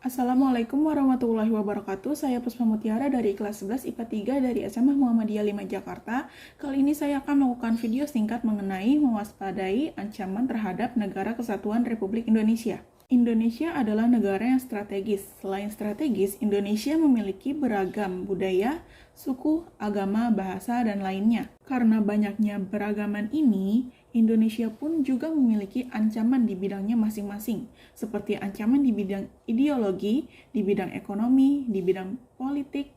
Assalamualaikum warahmatullahi wabarakatuh. Saya Puspa Mutiara dari kelas 11 IPA 3 dari SMA Muhammadiyah 5 Jakarta. Kali ini saya akan melakukan video singkat mengenai mewaspadai ancaman terhadap Negara Kesatuan Republik Indonesia. Indonesia adalah negara yang strategis. Selain strategis, Indonesia memiliki beragam budaya, suku, agama, bahasa, dan lainnya. Karena banyaknya beragaman ini, Indonesia pun juga memiliki ancaman di bidangnya masing-masing, seperti ancaman di bidang ideologi, di bidang ekonomi, di bidang politik,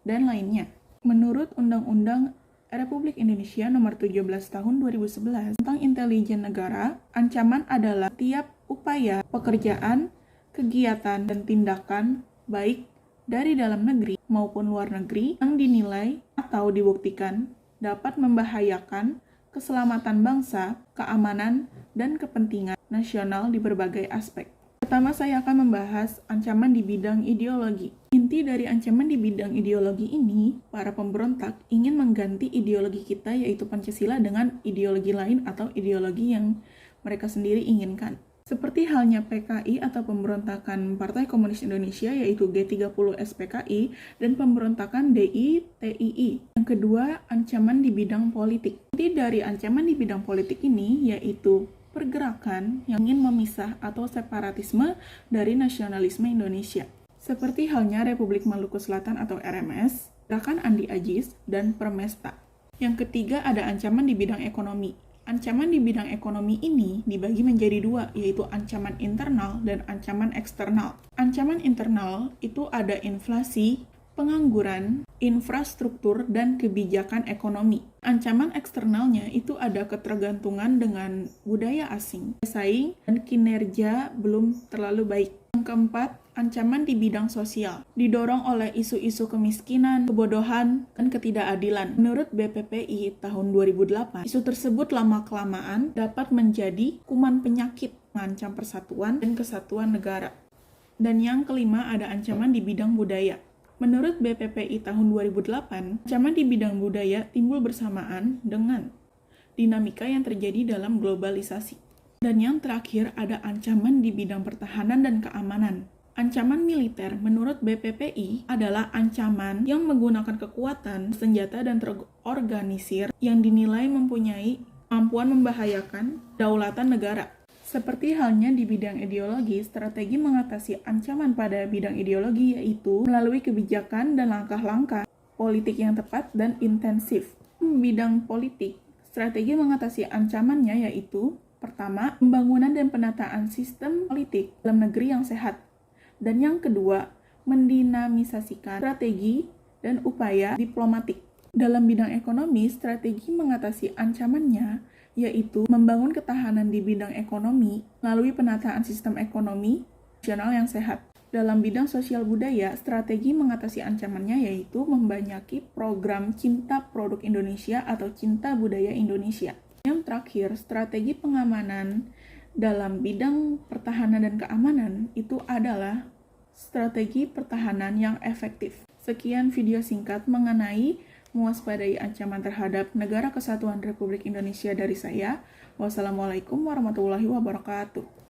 dan lainnya. Menurut Undang-Undang Republik Indonesia Nomor 17 Tahun 2011 tentang Intelijen Negara, ancaman adalah tiap upaya, pekerjaan, kegiatan, dan tindakan baik dari dalam negeri maupun luar negeri yang dinilai atau dibuktikan dapat membahayakan keselamatan bangsa, keamanan, dan kepentingan nasional di berbagai aspek. Pertama, saya akan membahas ancaman di bidang ideologi. Inti dari ancaman di bidang ideologi ini, para pemberontak ingin mengganti ideologi kita yaitu Pancasila dengan ideologi lain atau ideologi yang mereka sendiri inginkan. Seperti halnya PKI atau pemberontakan Partai Komunis Indonesia yaitu G30 SPKI dan pemberontakan DI-TII. Yang kedua, ancaman di bidang politik. Inti dari ancaman di bidang politik ini yaitu pergerakan yang ingin memisah atau separatisme dari nasionalisme Indonesia. Seperti halnya Republik Maluku Selatan atau RMS, Gerakan Andi Ajis, dan Permesta. Yang ketiga ada ancaman di bidang ekonomi. Ancaman di bidang ekonomi ini dibagi menjadi dua, yaitu ancaman internal dan ancaman eksternal. Ancaman internal itu ada inflasi, pengangguran, infrastruktur, dan kebijakan ekonomi. Ancaman eksternalnya itu ada ketergantungan dengan budaya asing, pesaing, dan kinerja belum terlalu baik. Yang keempat, ancaman di bidang sosial, didorong oleh isu-isu kemiskinan, kebodohan, dan ketidakadilan. Menurut BPPI tahun 2008, isu tersebut lama-kelamaan dapat menjadi kuman penyakit, mengancam persatuan dan kesatuan negara. Dan yang kelima ada ancaman di bidang budaya. Menurut BPPI tahun 2008, ancaman di bidang budaya timbul bersamaan dengan dinamika yang terjadi dalam globalisasi. Dan yang terakhir ada ancaman di bidang pertahanan dan keamanan. Ancaman militer menurut BPPI adalah ancaman yang menggunakan kekuatan, senjata, dan terorganisir yang dinilai mempunyai kemampuan membahayakan kedaulatan negara. Seperti halnya di bidang ideologi, strategi mengatasi ancaman pada bidang ideologi yaitu melalui kebijakan dan langkah-langkah politik yang tepat dan intensif. Bidang politik, strategi mengatasi ancamannya yaitu pertama, pembangunan dan penataan sistem politik dalam negeri yang sehat. Dan yang kedua, mendinamisasikan strategi dan upaya diplomatik. Dalam bidang ekonomi, strategi mengatasi ancamannya yaitu membangun ketahanan di bidang ekonomi melalui penataan sistem ekonomi nasional yang sehat. Dalam bidang sosial budaya, strategi mengatasi ancamannya yaitu membanyaki program Cinta Produk Indonesia atau Cinta Budaya Indonesia. Yang terakhir, strategi pengamanan dalam bidang pertahanan dan keamanan itu adalah strategi pertahanan yang efektif. Sekian video singkat mengenai mewaspadai ancaman terhadap Negara Kesatuan Republik Indonesia dari saya. Wassalamualaikum warahmatullahi wabarakatuh.